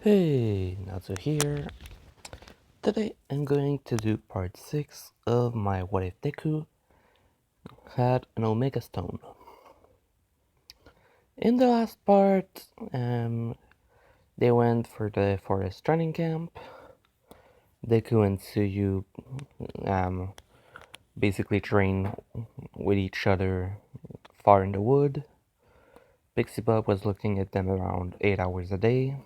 Hey, Natsu here. Today I'm going to do part 6 of my What If Deku had an Omega Stone. In the last part, they went for the forest training camp. Deku and Tsuyu um, basically train with each other far in the wood. Pixie Bob was looking at them around 8 hours a day.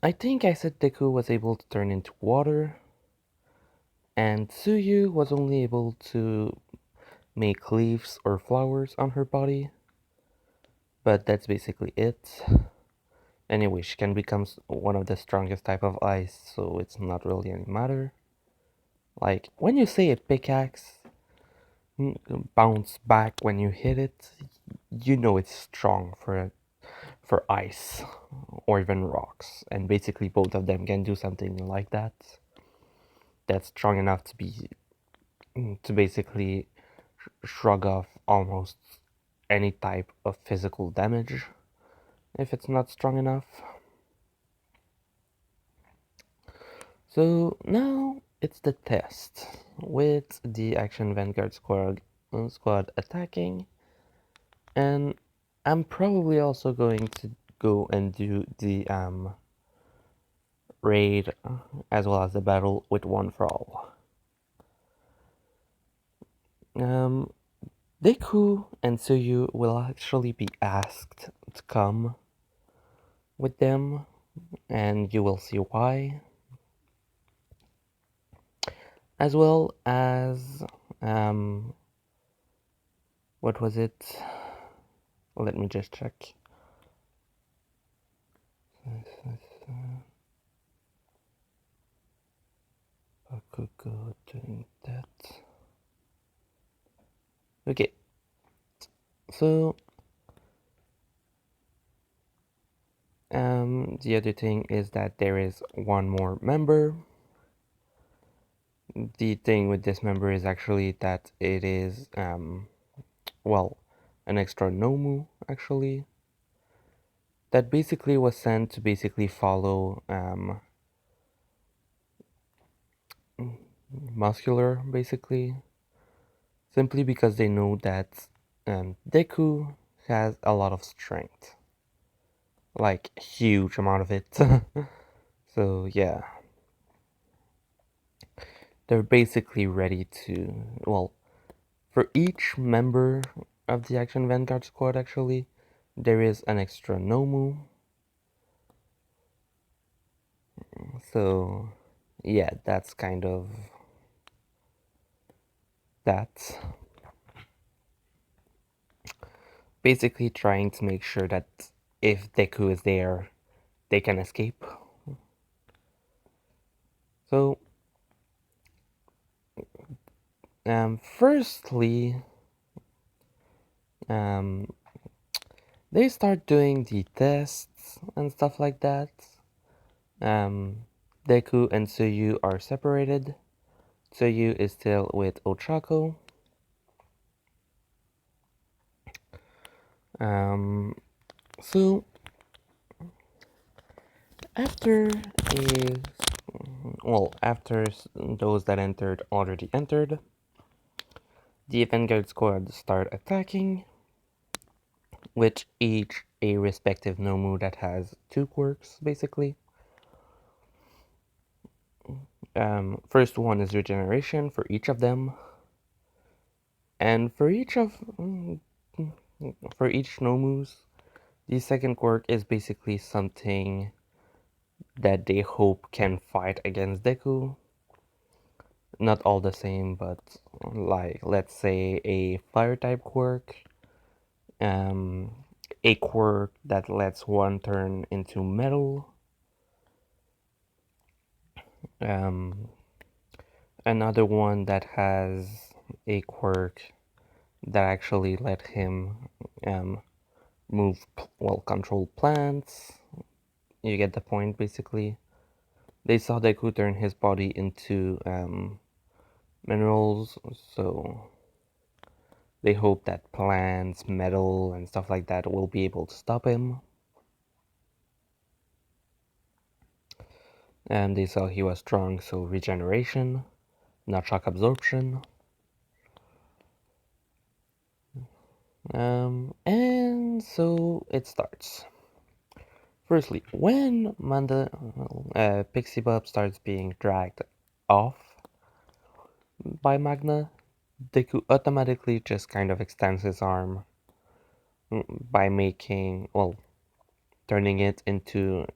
I think I said Deku was able to turn into water, and Tsuyu was only able to make leaves or flowers on her body, but that's basically it. Anyway, she can become one of the strongest type of ice, so it's not really any matter. Like, when you say a pickaxe bounce back when you hit it, you know it's strong for ice or even rocks, and basically both of them can do something like that. That's strong enough to basically shrug off almost any type of physical damage if it's not strong enough. So now it's the test with the Action Vanguard squad attacking, and I'm probably also going to go and do the raid as well as the battle with One for All. Um, Deku and Tsuyu will actually be asked to come with them, and you will see why. As well as, what was it? Let me just check. Bakugo doing that. Okay, so the other thing is that there is one more member. The thing with this member is actually that it is well, an extra Nomu actually that basically was sent to basically follow Muscular basically, simply because they know that Deku has a lot of strength, like huge amount of it. So yeah, they're basically ready to, well, for each member of the Action Vanguard squad actually, there is an extra Nomu. So yeah, that's kind of that. Basically trying to make sure that if Deku is there, they can escape. So firstly, um, they start doing the tests and stuff like that. Deku and Tsuyu are separated. Tsuyu is still with Ochako. So after is after those that entered already entered, the Vanguard squad start attacking, with each a respective Nomu that has two quirks basically. First one is regeneration for each of them, and for each Nomus, the second quirk is basically something that they hope can fight against Deku. Not all the same, but like, let's say a fire type quirk, a quirk that lets one turn into metal, another one that has a quirk that actually let him move, control plants. You get the point, basically. They saw Deku turn his body into minerals, so they hope that plants, metal, and stuff like that will be able to stop him. And they saw he was strong, so regeneration, not shock absorption. And so it starts. Firstly, when Pixie Bob starts being dragged off by Magna, Deku automatically just kind of extends his arm by turning it into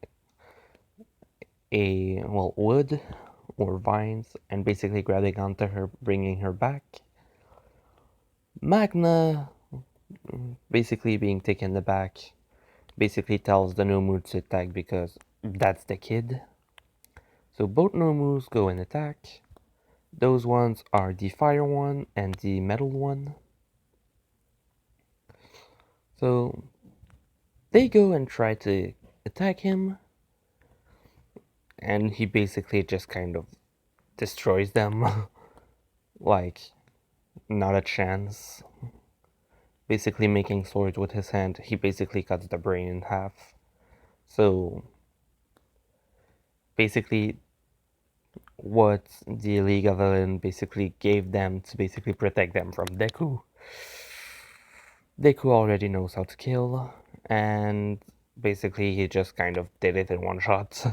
wood or vines and basically grabbing onto her, bringing her back. Magna, basically being taken aback, basically tells the Nomu to attack because that's the kid. So both Nomus go and attack. Those ones are the fire one and the metal one. So they go and try to attack him, and he basically just kind of destroys them. Like, not a chance. Basically making swords with his hand, he basically cuts the brain in half. So basically what the League of Villain basically gave them to basically protect them from Deku. Deku already knows how to kill, and basically he just kind of did it in one shot.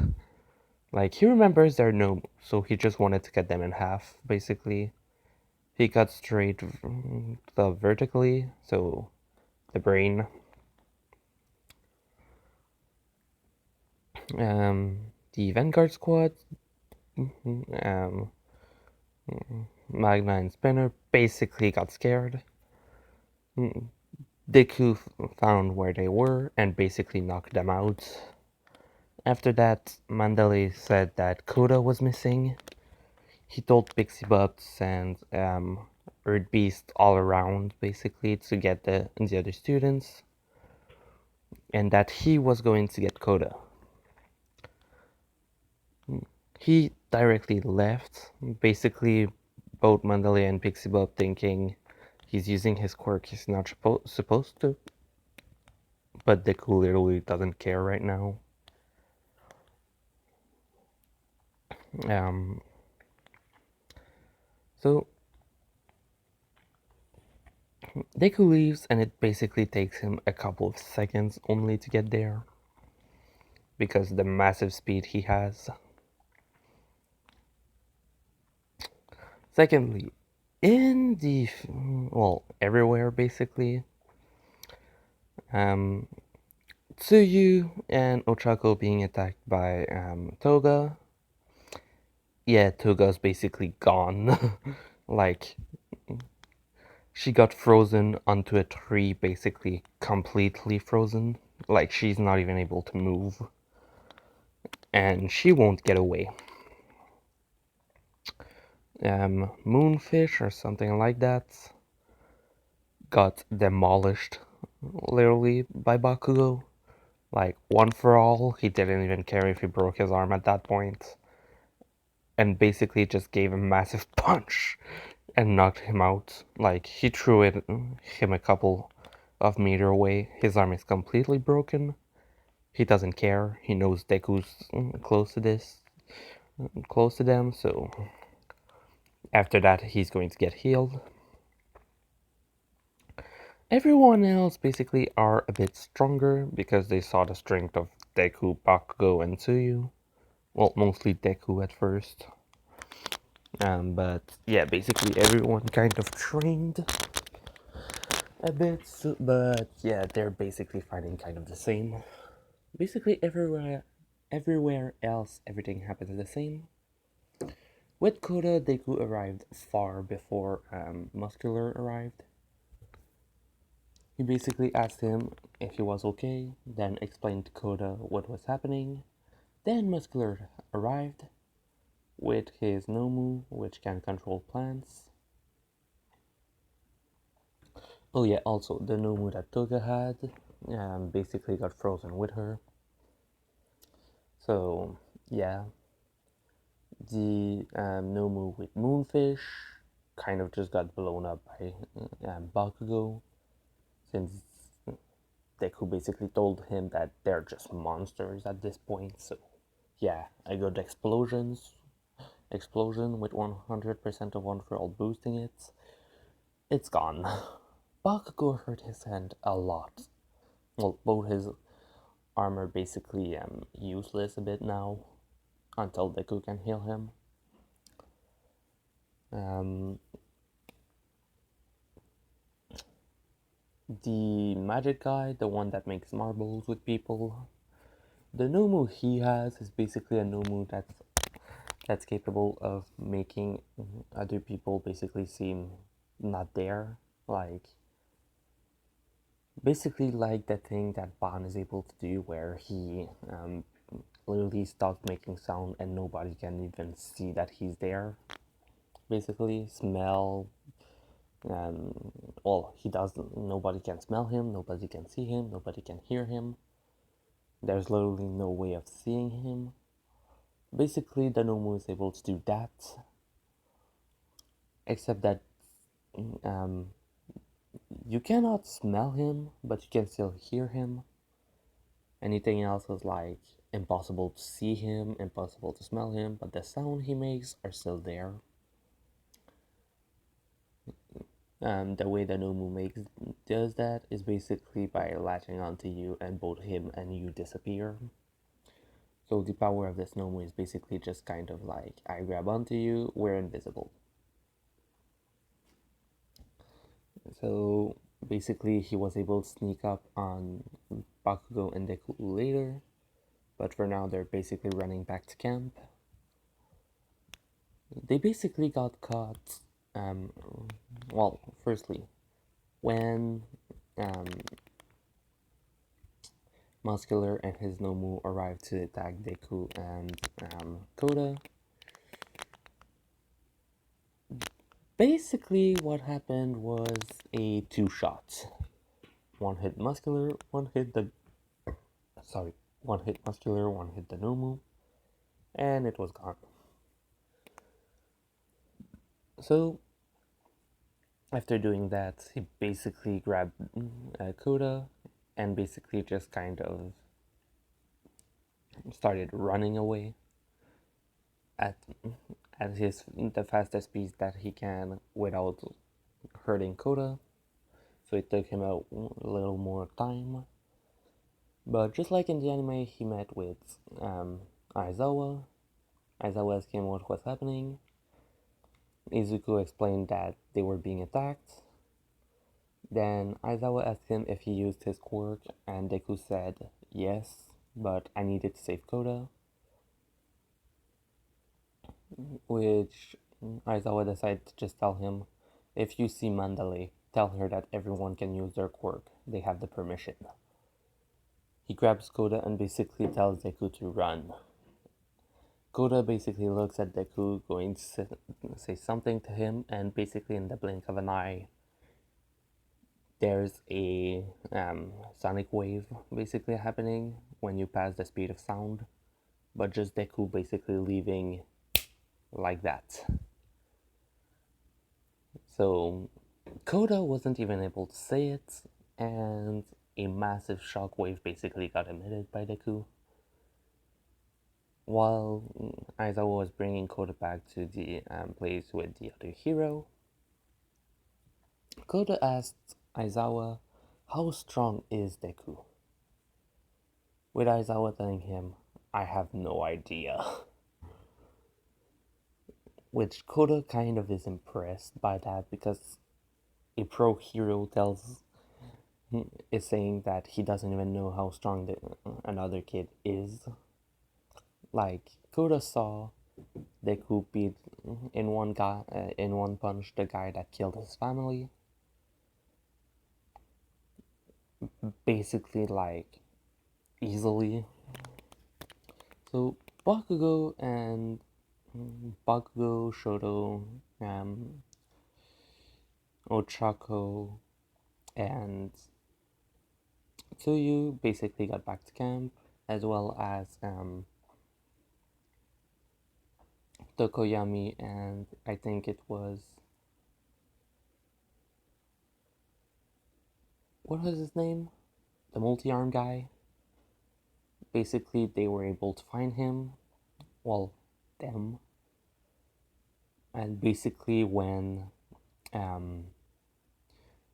Like, he remembers they're no, so he just wanted to cut them in half, basically. He cut straight vertically, so the brain. The Vanguard Squad, um, Magna and Spinner basically got scared. Deku found where they were and basically knocked them out. After that, Mandalay said that Koda was missing. He told Pixie Bob to send Earth Beast all around, basically, to get the other students, and that he was going to get Koda. He directly left, basically, both Mandalay and Pixie Bob thinking he's using his quirk he's not supposed to, but Deku literally doesn't care right now. Um, so Deku leaves, and it basically takes him a couple of seconds only to get there because the massive speed he has. Secondly, in the everywhere basically, um, Tsuyu and Ochako being attacked by Toga. Yeah, Toga's basically gone. Like, she got frozen onto a tree, basically completely frozen. Like, she's not even able to move. And she won't get away. Moonfish or something like that got demolished, literally, by Bakugo. Like, one for all, he didn't even care if he broke his arm at that point. And basically just gave a massive punch and knocked him out. Like, he threw him a couple of meters away. His arm is completely broken. He doesn't care. He knows Deku's close to them, so after that he's going to get healed. Everyone else basically are a bit stronger because they saw the strength of Deku, Bakugo, and Tsuyu. Well, mostly Deku at first. But yeah, basically everyone kind of trained a bit, but yeah, they're basically fighting kind of the same. Basically everywhere else, everything happens the same. With Koda, Deku arrived far before Muscular arrived. He basically asked him if he was okay, then explained to Koda what was happening. Then Muscular arrived with his Nomu, which can control plants. Oh yeah, also the Nomu that Toga had basically got frozen with her. So yeah, the Nomu with Moonfish kind of just got blown up by Bakugo, since Deku basically told him that they're just monsters at this point, so Yeah, a good explosion with 100% of one for all boosting it. It's gone. Bakugo hurt his hand a lot. Well, both his armor basically useless a bit now until Deku can heal him. Um, the magic guy, the one that makes marbles with people, the Nomu he has is basically a Nomu that's capable of making other people basically seem not there. Like basically like the thing that Ban is able to do, where he literally stops making sound and nobody can even see that he's there. Basically, smell. Well, he doesn't. Nobody can smell him. Nobody can see him. Nobody can hear him. There's literally no way of seeing him. Basically, the Nomu is able to do that, except that um, you cannot smell him, but you can still hear him. Anything else is like impossible to see him, impossible to smell him, but the sound he makes are still there. The way that Nomu does that is basically by latching onto you, and both him and you disappear. So the power of this Nomu is basically just kind of like, I grab onto you, we're invisible. So basically, he was able to sneak up on Bakugo and Deku later, but for now they're basically running back to camp. They basically got caught. Um, well, firstly, when um, Muscular and his Nomu arrived to attack Deku and Koda, basically what happened was a two shots. One hit Muscular, one hit Muscular, one hit the Nomu, and it was gone. So after doing that, he basically grabbed Koda and basically just kind of started running away at his the fastest speed that he can without hurting Koda. So it took him a little more time. But just like in the anime, he met with Aizawa. Aizawa asked him what was happening. Izuku explained that they were being attacked. Then Aizawa asked him if he used his quirk, and Deku said yes, but I needed to save Koda. Which Aizawa decided to just tell him, if you see Mandalay, tell her that everyone can use their quirk. They have the permission. He grabs Koda and basically tells Deku to run. Koda basically looks at Deku, going to say something to him, and basically in the blink of an eye, there's a sonic wave basically happening when you pass the speed of sound, but just Deku basically leaving like that. So Koda wasn't even able to say it, and a massive shockwave basically got emitted by Deku. While Aizawa was bringing Koda back to the place with the other hero, Koda asked Aizawa, how strong is Deku? With Aizawa telling him, I have no idea. Which Koda kind of is impressed by that, because a pro hero is saying that he doesn't even know how strong another kid is. Like Koda saw Deku beat in one punch the guy that killed his family. Basically, like easily. So Bakugo, Shoto, Ochako, and Tsuyu basically got back to camp, as well as Tokoyami, and I think it was, what was his name? The multi-arm guy. Basically, they were able to find him, well, them. And basically, when um,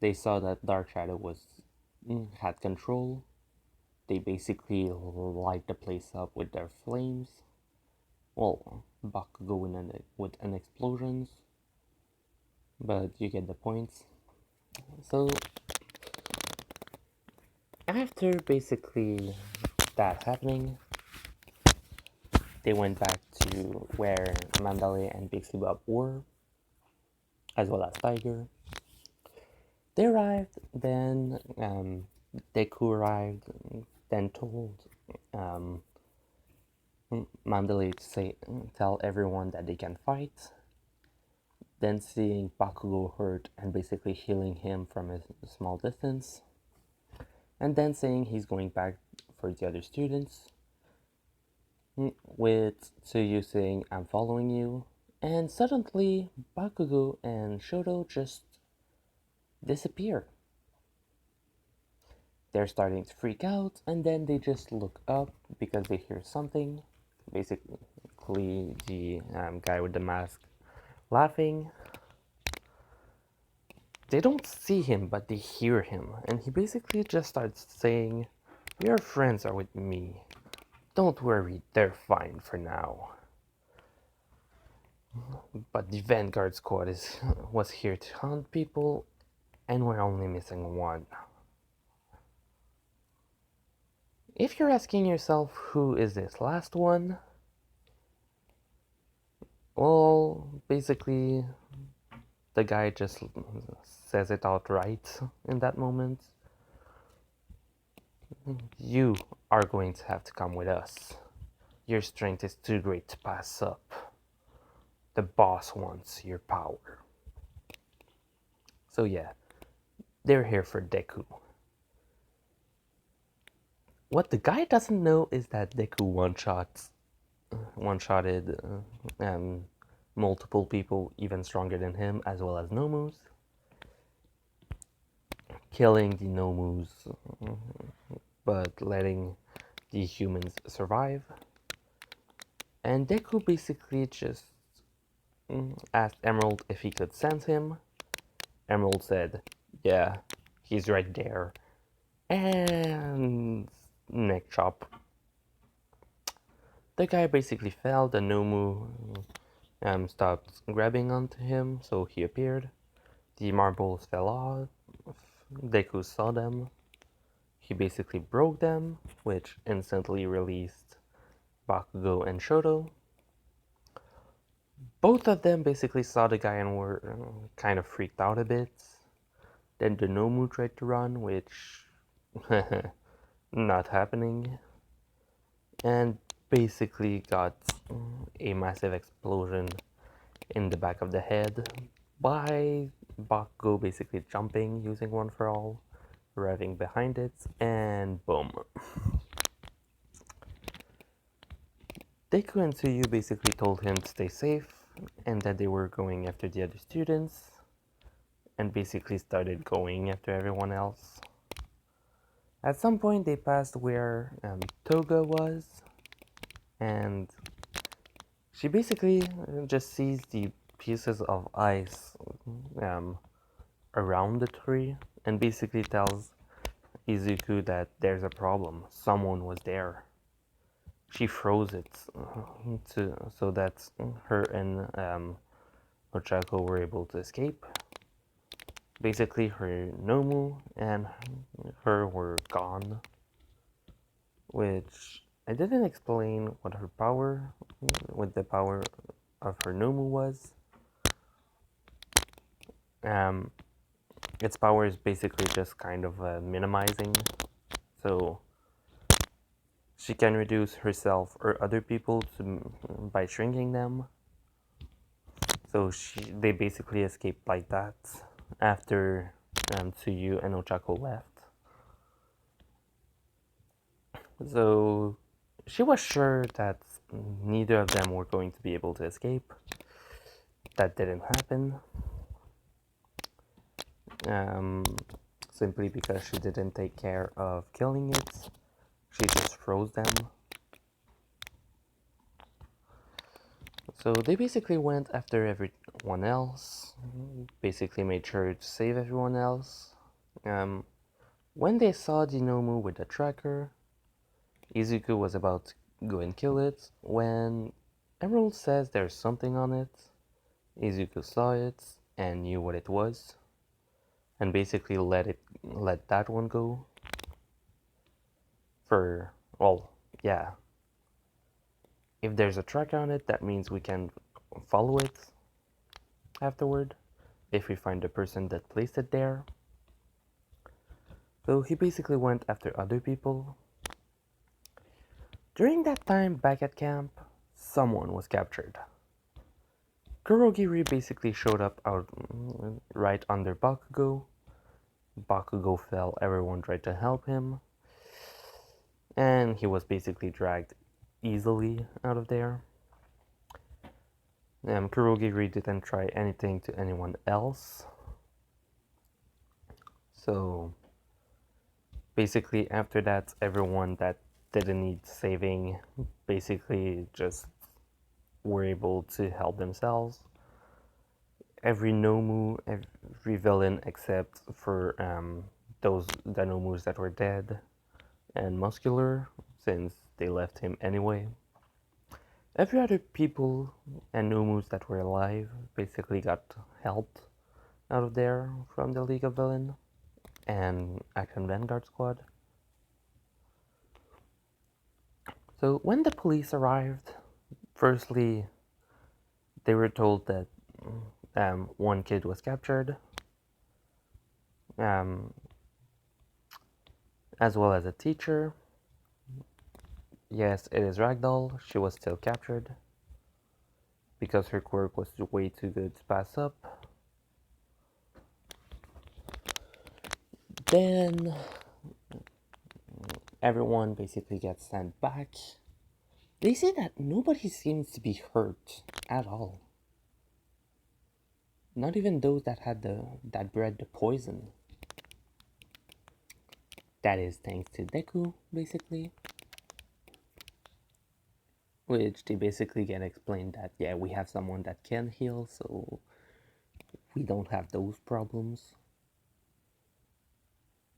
they saw that Dark Shadow had control, they basically light the place up with their flames. Well, Bakugo with an explosions, but you get the points. So after basically that happening, they went back to where Mandalay and Pixie Bob were, as well as Tiger. They arrived, then Deku arrived, then told um, Mandalay to tell everyone that they can fight. Then seeing Bakugo hurt and basically healing him from a small distance. And then saying he's going back for the other students. With Tsuyu saying, I'm following you. And suddenly, Bakugo and Shoto just disappear. They're starting to freak out, and then they just look up because they hear something. Basically, the guy with the mask laughing. They don't see him, but they hear him, and he basically just starts saying, your friends are with me. Don't worry, they're fine for now. But the Vanguard squad was here to hunt people, and we're only missing one. If you're asking yourself who is this last one, well, basically, the guy just says it outright in that moment. You are going to have to come with us. Your strength is too great to pass up. The boss wants your power. So yeah, they're here for Deku. What the guy doesn't know is that Deku one-shotted multiple people even stronger than him, as well as Nomus, killing the Nomus, but letting the humans survive. And Deku basically just asked Emerald if he could sense him. Emerald said, yeah, he's right there. And neck chop. The guy basically fell, the Nomu stopped grabbing onto him, so he appeared. The marbles fell off. Deku saw them. He basically broke them, which instantly released Bakugo and Shoto. Both of them basically saw the guy and were kind of freaked out a bit. Then the Nomu tried to run, which not happening, and basically got a massive explosion in the back of the head by Bakugo basically jumping using One for All, revving behind it, and boom. Deku and Tsuyu basically told him to stay safe and that they were going after the other students, and basically started going after everyone else. At some point they passed where Toga was, and she basically just sees the pieces of ice around the tree and basically tells Izuku that there's a problem. Someone was there. She froze it so that her and Ochako were able to escape. Basically, her Nomu and her were gone, which I didn't explain what her power, what the power of her Nomu was. Its power is basically just kind of minimizing, so she can reduce herself or other people by shrinking them. So they basically escaped like that after Tsuyu and Ochako left. So she was sure that neither of them were going to be able to escape. That didn't happen. Simply because she didn't take care of killing it. She just froze them. So they basically went after everyone else, basically made sure to save everyone else. Um, when they saw Dinomu with the tracker, Izuku was about to go and kill it when Emerald says there's something on it. Izuku saw it and knew what it was, and basically let that one go. For well, yeah. If there's a tracker on it, that means we can follow it afterward if we find the person that placed it there. So he basically went after other people. During that time back at camp, someone was captured. Kurogiri basically showed up out right under Bakugo. Bakugo fell, everyone tried to help him, and he was basically dragged easily out of there. Kurogiri didn't try anything to anyone else. So basically after that, everyone that didn't need saving basically just were able to help themselves. Every Nomu, every villain except for those Dinomus that were dead and muscular, since they left him anyway. Every other people and Nomus that were alive basically got helped out of there from the League of Villain and Action Vanguard Squad. So when the police arrived, firstly, they were told that one kid was captured, um, as well as a teacher. Yes, it is Ragdoll. She was still captured because her quirk was way too good to pass up. Then everyone basically gets sent back. They say that nobody seems to be hurt at all. Not even those that had that bred the poison. That is thanks to Deku, basically. Which they basically get explained that, yeah, we have someone that can heal, so we don't have those problems.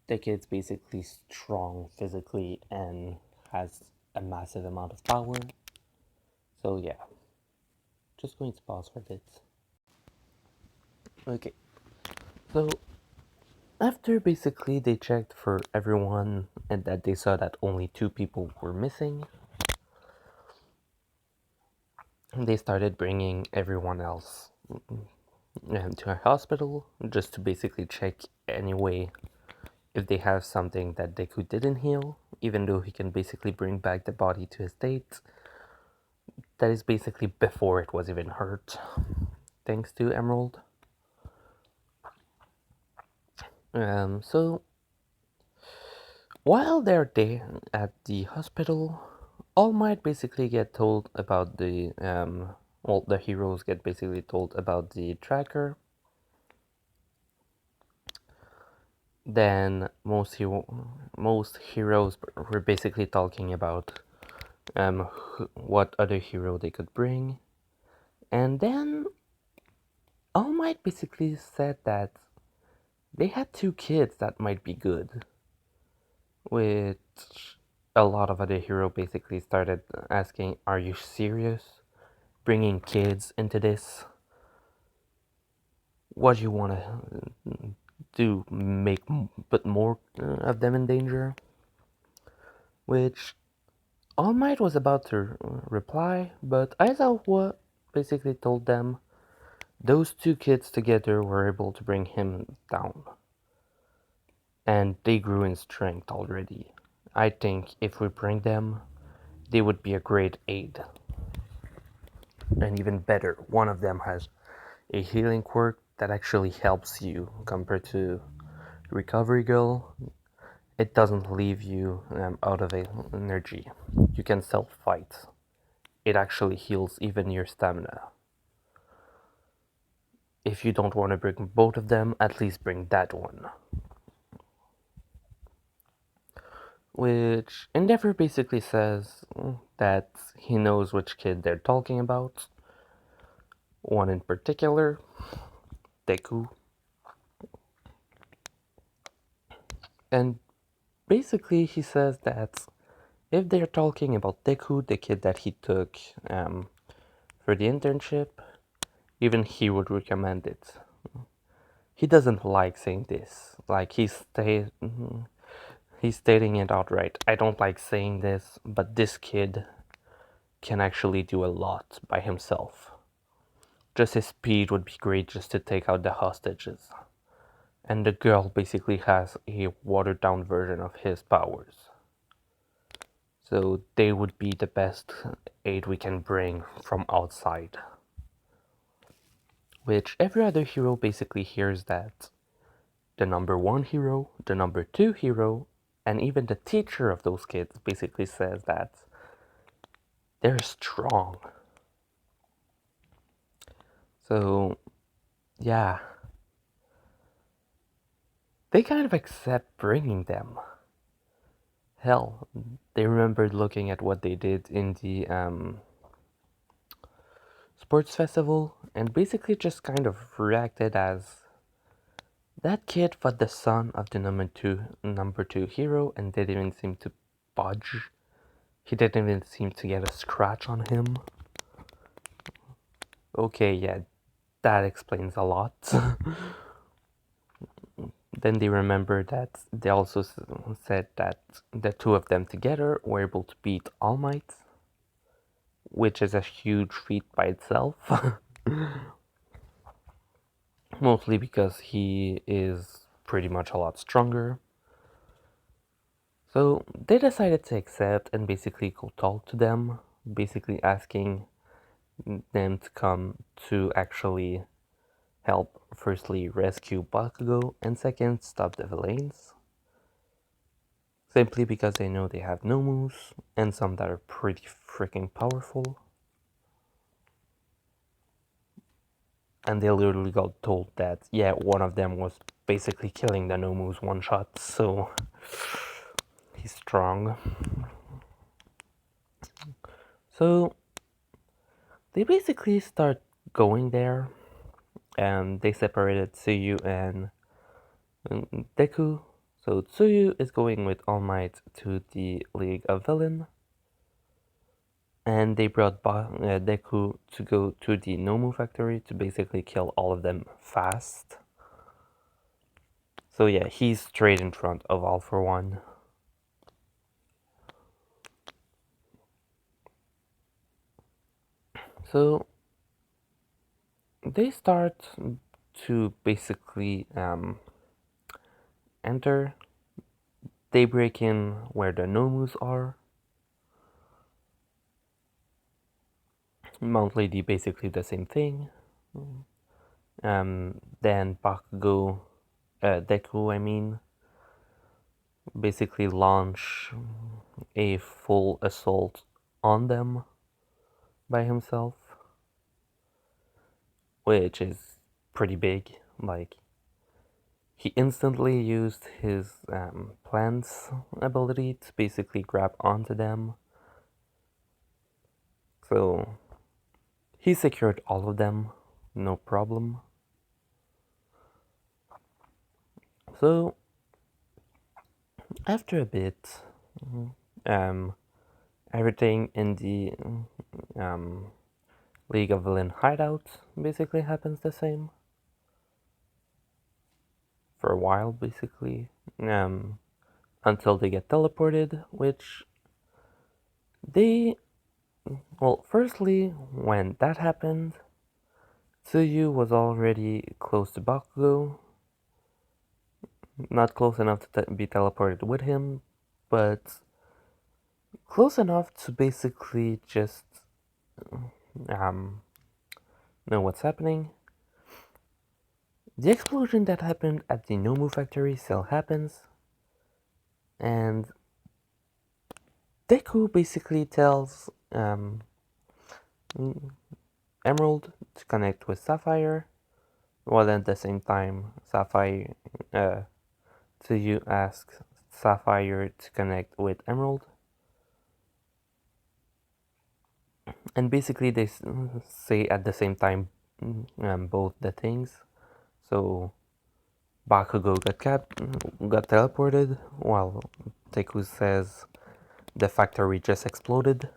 The kid's basically strong physically and has a massive amount of power. So yeah, just going to pause for a bit. Okay, so after basically they checked for everyone and that they saw that only two people were missing, they started bringing everyone else to a hospital just to basically check anyway if they have something that Deku didn't heal, even though he can basically bring back the body to a state that is basically before it was even hurt, thanks to Emerald. So while they're there at the hospital, All Might basically get told about the heroes get basically told about the tracker. Then most heroes were basically talking about what other hero they could bring, and then All Might basically said that they had two kids that might be good, which a lot of other heroes basically started asking, "Are you serious? Bringing kids into this? What do you want to do? Put more of them in danger?" Which All Might was about to reply, but Aizawa basically told them those two kids together were able to bring him down. And they grew in strength already. I think if we bring them, they would be a great aid. And even better, one of them has a healing quirk that actually helps you compared to Recovery Girl. It doesn't leave you out of energy. You can self-fight. It actually heals even your stamina. If you don't want to bring both of them, at least bring that one. Which Endeavor basically says that he knows which kid they're talking about, one in particular, Deku. And basically, he says that if they're talking about Deku, the kid that he took um, for the internship, even he would recommend it. He doesn't like saying this. Like he's stating it outright. I don't like saying this, but this kid can actually do a lot by himself. Just his speed would be great just to take out the hostages. And the girl basically has a watered down version of his powers. So they would be the best aid we can bring from outside. Which every other hero basically hears that the number one hero, the number two hero, and even the teacher of those kids basically says that they're strong. So, yeah, they kind of accept bringing them. Hell, they remembered looking at what they did in the sports festival and basically just kind of reacted as that kid was the son of the number two hero and didn't even seem to budge. He didn't even seem to get a scratch on him. Okay, yeah, that explains a lot. Then they remember that they also said that the two of them together were able to beat All Might, which is a huge feat by itself. Mostly because he is pretty much a lot stronger. So they decided to accept and basically go talk to them, basically asking them to come to actually help, firstly, rescue Bakugo, and second, stop the villains. Simply because they know they have no moves, and some that are pretty freaking powerful. And they literally got told that, yeah, one of them was basically killing the no moves one shot, so he's strong. So they basically start going there, and they separated Tsuyu and Deku. So Tsuyu is going with All Might to the League of Villain, and they brought Deku to go to the Nomu factory to basically kill all of them fast. So yeah, he's straight in front of All for One. So they start to basically enter. They break in where the Nomus are. Mount Lady basically the same thing. Then Bakugo, Deku, I mean, basically launch a full assault on them by himself, which is pretty big. Like, he instantly used his plants ability to basically grab onto them. So he secured all of them, no problem. So after a bit, um, everything in the um, League of Villain hideout basically happens the same for a while, basically, until they get teleported, which they, well, firstly, when that happened, Tsuyu was already close to Bakugo, not close enough to be teleported with him, but close enough to basically just um, know what's happening. The explosion that happened at the Nomu factory still happens, and Deku basically tells Emerald to connect with Sapphire, while at the same time, Sapphire, Tsuyu asks Sapphire to connect with Emerald, and basically they say at the same time both the things. So Bakugo got teleported, while Deku says the factory just exploded.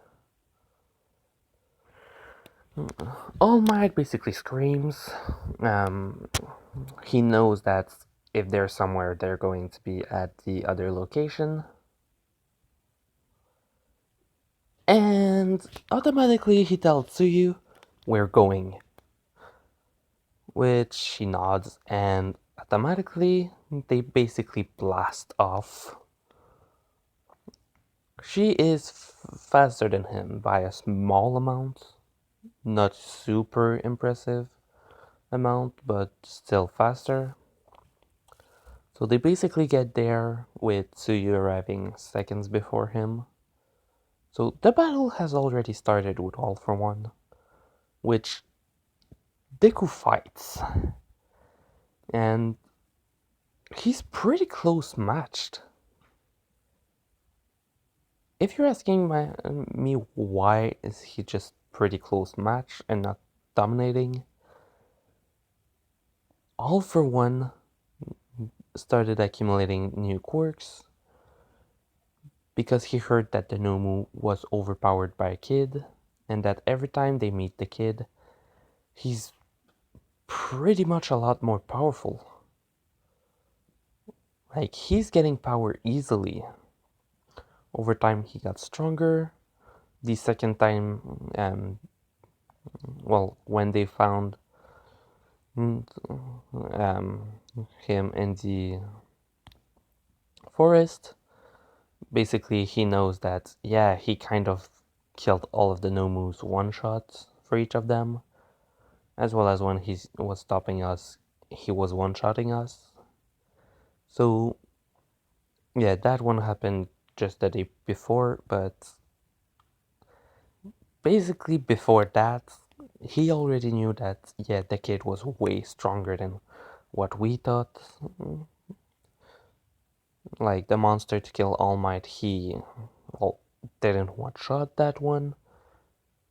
All Might basically screams. Um, he knows that if they're somewhere, they're going to be at the other location. And automatically he tells Tsuyu, we're going. Which she nods, and automatically they basically blast off. She is faster than him by a small amount, not super impressive amount, but still faster. So they basically get there with Tsuyu arriving seconds before him. So the battle has already started with All for One, which Deku fights. And he's pretty close matched. If you're asking me why is he just pretty close match and not dominating, All for One started accumulating new quirks because he heard that the Nomu was overpowered by a kid, and that every time they meet the kid, he's pretty much a lot more powerful. Like, he's getting power easily. Over time, he got stronger. The second time, when they found um, him in the forest, basically he knows that, yeah, he kind of killed all of the Nomus one shot for each of them, as well as when he was stopping us, he was one shotting us. So, yeah, that one happened just the day before, but basically before that, he already knew that, yeah, the kid was way stronger than what we thought. Like, the monster to kill All Might, he well, didn't one shot that one,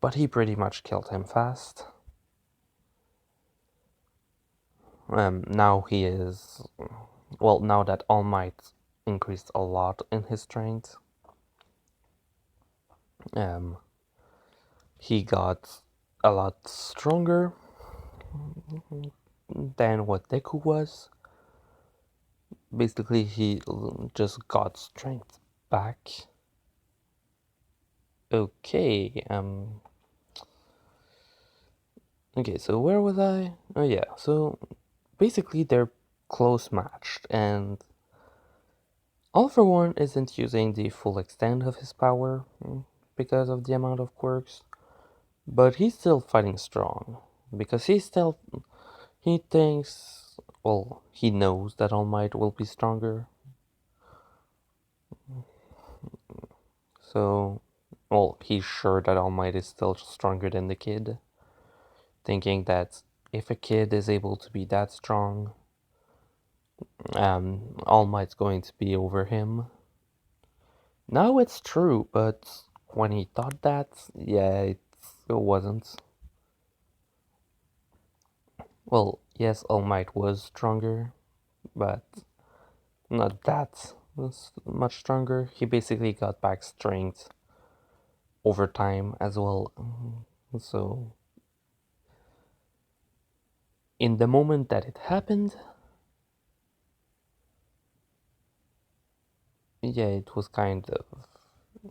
but he pretty much killed him fast. Now he is, now that All Might increased a lot in his strength, um, he got a lot stronger than what Deku was. Basically, he just got strength back. Okay, okay, so where was I? Oh yeah, so basically they're close matched, and All for One isn't using the full extent of his power because of the amount of quirks, but he's still fighting strong because he thinks, he knows that All Might will be stronger. So, he's sure that All Might is still stronger than the kid, thinking that if a kid is able to be that strong, All Might's going to be over him. Now it's true, but when he thought that, yeah, it wasn't. Well, yes, All Might was stronger, but not that much stronger. He basically got back strength over time as well. So, in the moment that it happened, yeah, it was kind of,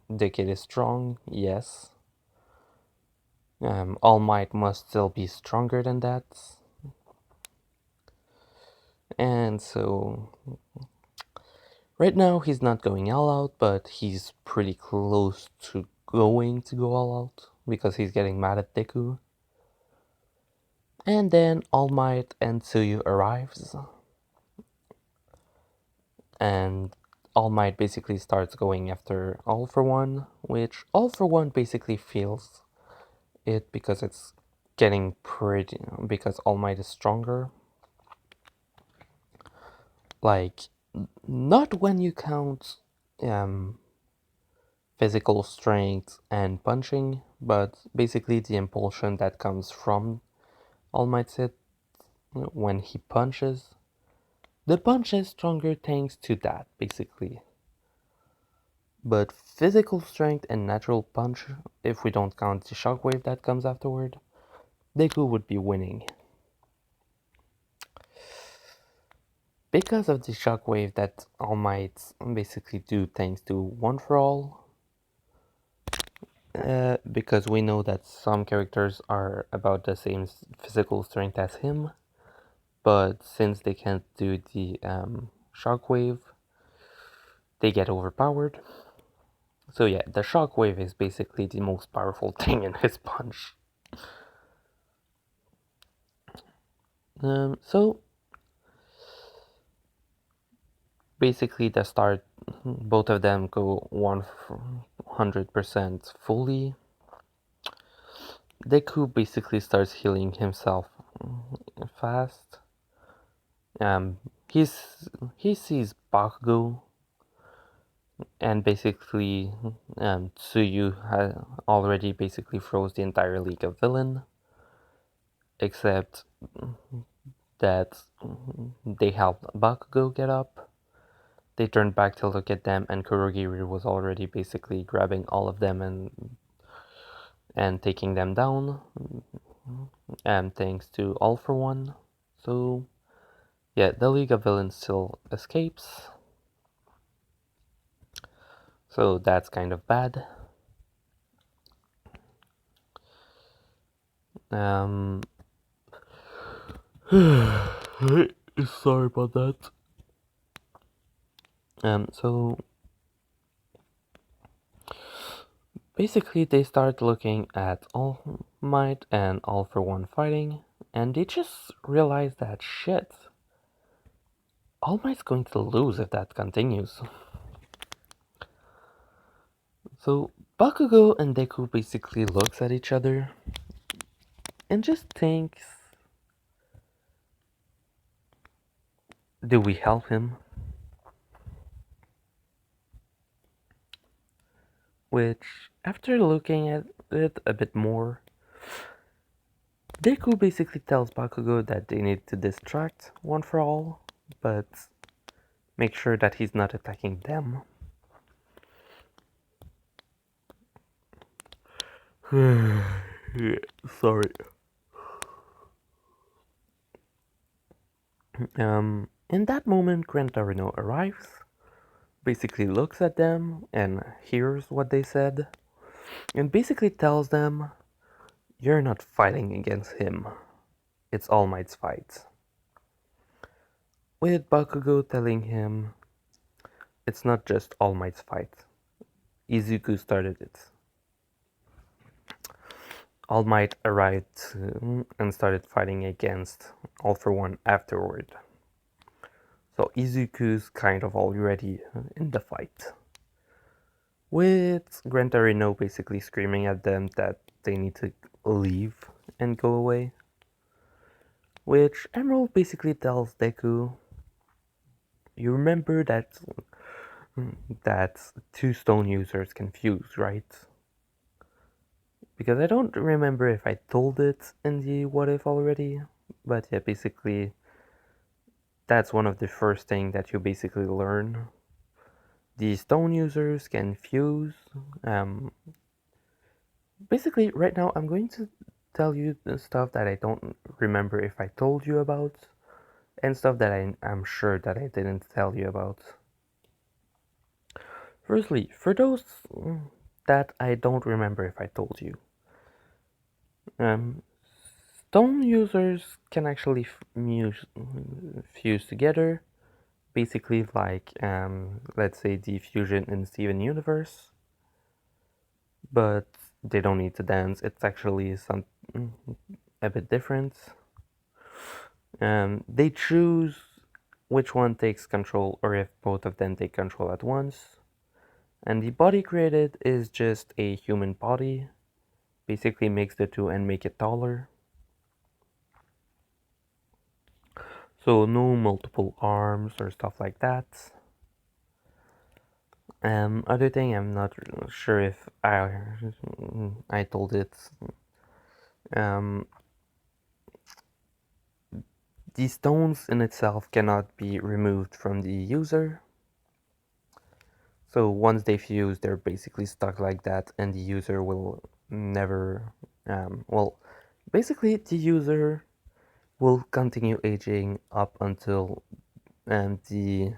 the kid is strong, yes. All Might must still be stronger than that. And so, right now he's not going all out, but he's pretty close to going to go all out because he's getting mad at Deku. And then All Might and Tsuyu arrives, and All Might basically starts going after All for One, which All for One basically feels it because it's getting pretty, because All Might is stronger. Like, not when you count physical strength and punching, but basically the impulsion that comes from All Might said when he punches. The punch is stronger thanks to that, basically. But physical strength and natural punch, if we don't count the shockwave that comes afterward, Deku would be winning. Because of the shockwave that All Might basically do thanks to One for All, because we know that some characters are about the same physical strength as him, but since they can't do the shockwave, they get overpowered. So yeah, the shockwave is basically the most powerful thing in his punch. So basically the start, both of them go 100% fully. Deku basically starts healing himself fast. Um, he sees Bakugo, and basically Tsuyu already basically froze the entire League of Villain, except that they helped Bakugo get up. They turned back to look at them, and Kurogiri was already basically grabbing all of them and taking them down. And thanks to All for One. So yeah, the League of Villains still escapes. So that's kind of bad. Um, sorry about that. So basically, they start looking at All Might and All for One fighting, and they just realize that shit. All Might's going to lose if that continues. So Bakugo and Deku basically looks at each other and just thinks, do we help him? Which, after looking at it a bit more, Deku basically tells Bakugo that they need to distract One for All, but make sure that he's not attacking them. Sorry. In that moment, Gran Torino arrives, basically looks at them and hears what they said, and basically tells them, you're not fighting against him. It's All Might's fight. With Bakugo telling him, it's not just All Might's fight. Izuku started it. All Might arrived and started fighting against All for One afterward. So Izuku's kind of already in the fight. With Gran Torino basically screaming at them that they need to leave and go away. Which Emerald basically tells Deku, you remember that two stone users can fuse, right? Because I don't remember if I told it in the what if already, but yeah, basically that's one of the first things that you basically learn. The stone users can fuse. Basically, right now I'm going to tell you the stuff that I don't remember if I told you about, and stuff that I'm sure that I didn't tell you about. Firstly, for those that I don't remember if I told you, um, stone users can actually fuse together, basically like, let's say, the fusion in Steven Universe, but they don't need to dance. It's actually some a bit different. They choose which one takes control, or if both of them take control at once. And the body created is just a human body. Basically mix the two and make it taller. So no multiple arms or stuff like that. Other thing, I'm not sure if I told it. Um, the stones in itself cannot be removed from the user. So once they fuse, they're basically stuck like that, and the user will never. Well, basically, the user will continue aging up until the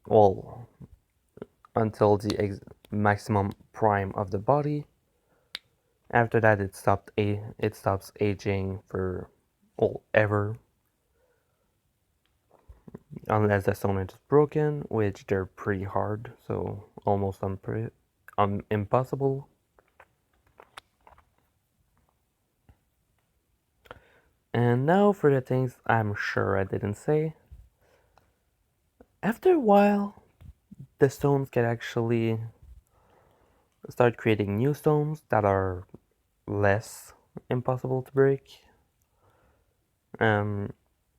well until the maximum prime of the body. After that, it stops aging for well ever, unless the stone is broken, which they're pretty hard, so almost impossible. And now for the things I'm sure I didn't say. After a while, the stones can actually start creating new stones that are less impossible to break. Um,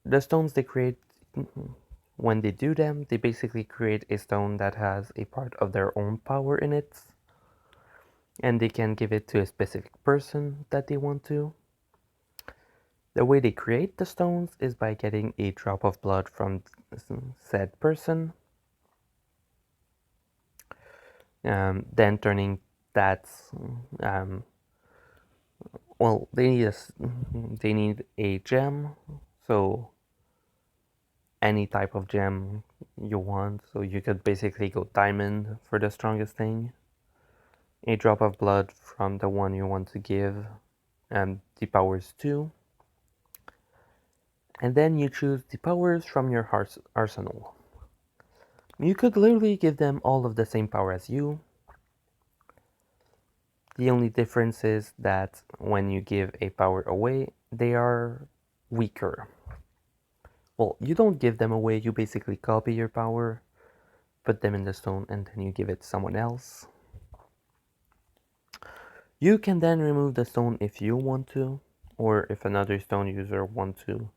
the stones they create, when they do them, they basically create a stone that has a part of their own power in it, and they can give it to a specific person that they want to. The way they create the stones is by getting a drop of blood from said person, then turning that. Um, well, they need a gem, so any type of gem you want. So you could basically go diamond for the strongest thing. A drop of blood from the one you want to give, and the powers too. And then you choose the powers from your arsenal. You could literally give them all of the same power as you. The only difference is that when you give a power away, they are weaker. Well, you don't give them away, you basically copy your power, put them in the stone, and then you give it to someone else. You can then remove the stone if you want to, or if another stone user want to.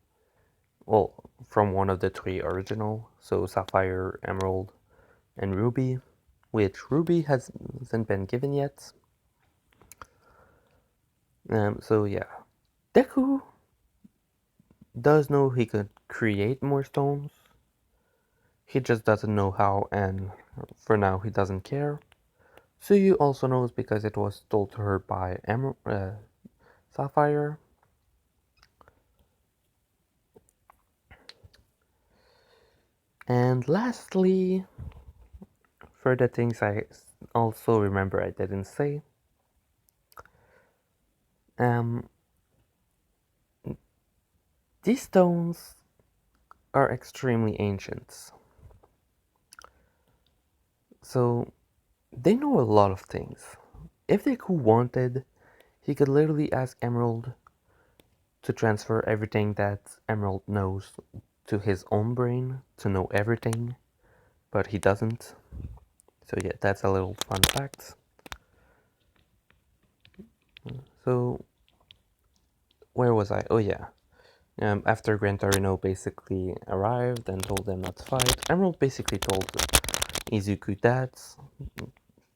Well, from one of the three original, so Sapphire, Emerald, and Ruby, which Ruby hasn't been given yet. So yeah, Deku does know he could create more stones. He just doesn't know how, and for now he doesn't care. Suyu also knows because it was told to her by Sapphire. And lastly, for the things I also remember I didn't say, um, these stones are extremely ancient. So they know a lot of things. If Deku wanted, he could literally ask Emerald to transfer everything that Emerald knows to his own brain to know everything, but he doesn't. So yeah, that's a little fun fact. So where was I? Oh yeah. After Gran Torino basically arrived and told them not to fight, Emerald basically told Izuku that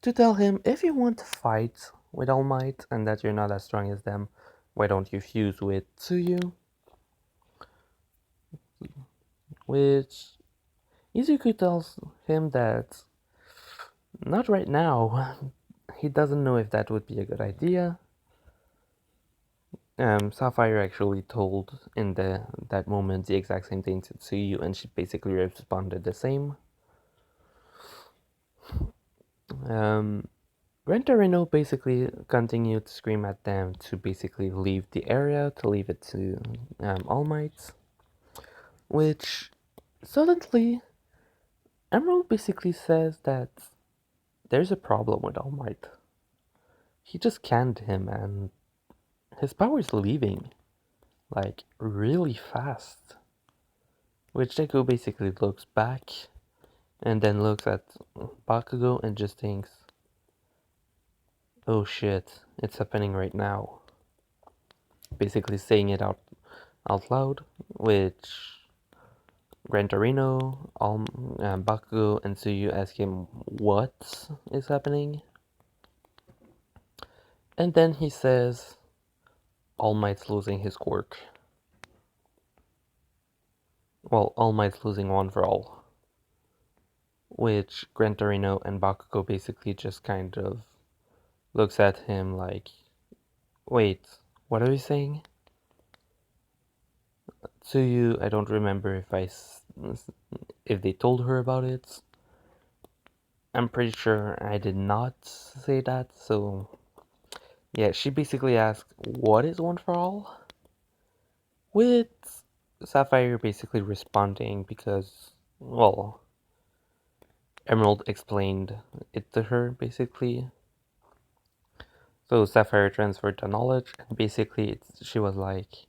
to tell him, if you want to fight with All Might and that you're not as strong as them, why don't you fuse with Tsuyu? Which Izuku tells him that not right now. He doesn't know if that would be a good idea. Sapphire actually told in that moment the exact same thing to Tsuyu, and she basically responded the same. Rentorino basically continued to scream at them to basically leave the area, to leave it to All Might, which suddenly Emerald basically says that there's a problem with All Might. He just canned him and his power's leaving, like, really fast. Which Deku basically looks back and then looks at Bakugo and just thinks, oh shit, it's happening right now. Basically saying it out loud, which Gran Torino, Bakugo, and Tsuyu ask him what is happening. And then he says, All Might's losing his quirk. well, All Might's losing one for all, which Gran Torino and Bakugo basically just kind of looks at him like, wait, what are you saying? Tsuyu, I don't remember if they told her about it. I'm pretty sure I did not say that, so yeah, she basically asked, what is one for all? With Sapphire basically responding because, well, Emerald explained it to her, basically. So Sapphire transferred the knowledge, and basically she was like,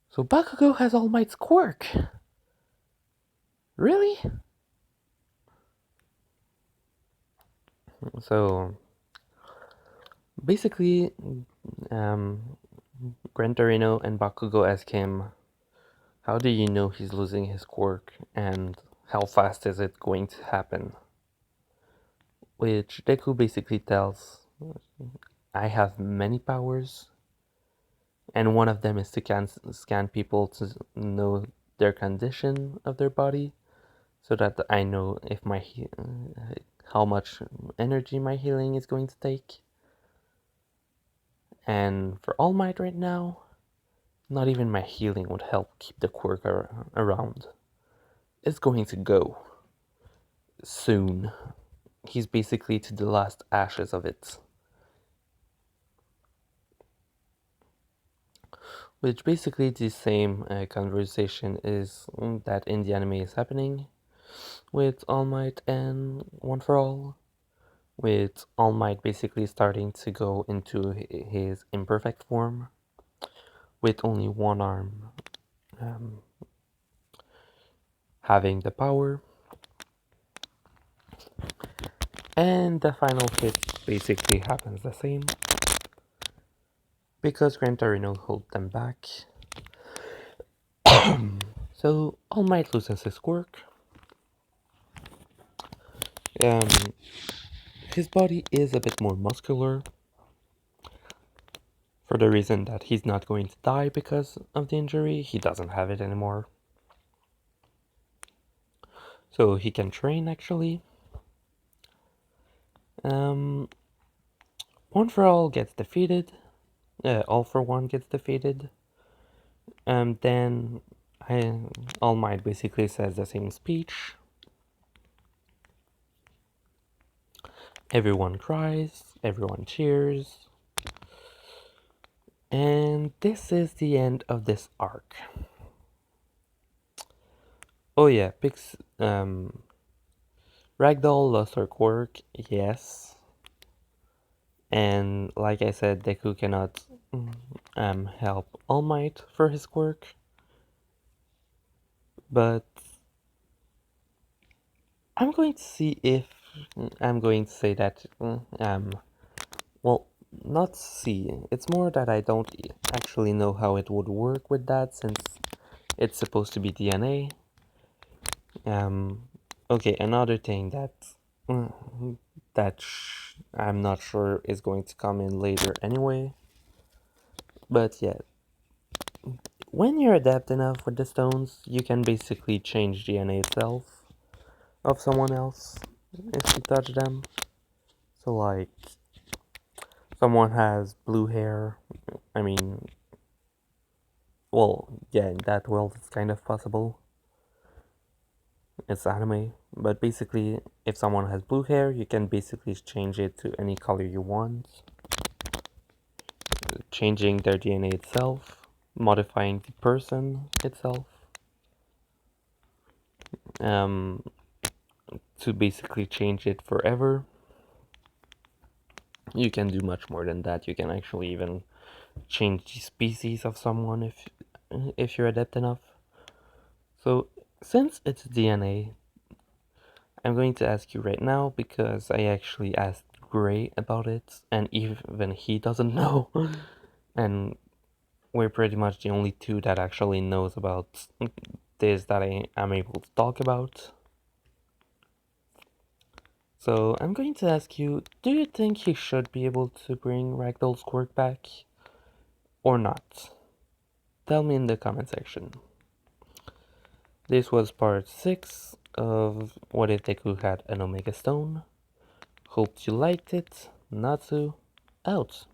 so Bakugo has All Might's quirk! Really? So, basically, um, Gran Torino and Bakugo ask him, how do you know he's losing his quirk, and how fast is it going to happen? Which Deku basically tells, I have many powers, and one of them is to scan people to know their condition of their body, so that I know if how much energy my healing is going to take. And for All Might right now, not even my healing would help keep the quirk around. It's going to go soon. He's basically to the last ashes of it. Which basically the same conversation is that in the anime is happening with All Might and One for All, with All Might basically starting to go into his imperfect form, with only one arm um, having the power, and the final hit basically happens the same, because Gran Torino hold them back. So All Might loses his quirk. Um, his body is a bit more muscular, for the reason that he's not going to die because of the injury. He doesn't have it anymore. So he can train actually. Um, One for All gets defeated. All for One gets defeated. Then All Might basically says the same speech. Everyone cries, everyone cheers. And this is the end of this arc. Oh yeah, Ragdoll lost her quirk, yes. And like I said, Deku cannot help All Might for his quirk. But I'm going to see if I'm going to say that well, not see. It's more that I don't actually know how it would work with that, since it's supposed to be DNA. Okay, another thing mm, that I'm not sure is going to come in later anyway. But yeah, when you're adept enough with the stones, you can basically change DNA itself of someone else if you touch them. So like, someone has blue hair, I mean, well, yeah, in that world it's kind of possible. It's anime, but basically, if someone has blue hair, you can basically change it to any color you want, changing their DNA itself, modifying the person itself, um, to basically change it forever. You can do much more than that. You can actually even change the species of someone if you're adept enough. So, since it's DNA, I'm going to ask you right now because I actually asked Gray about it, and even he doesn't know. And we're pretty much the only two that actually knows about this that I am able to talk about. So I'm going to ask you, do you think he should be able to bring Ragdoll's quirk back? Or not? Tell me in the comment section. This was part 6 of What If Deku Had an Omega Stone. Hope you liked it. Natsu, out.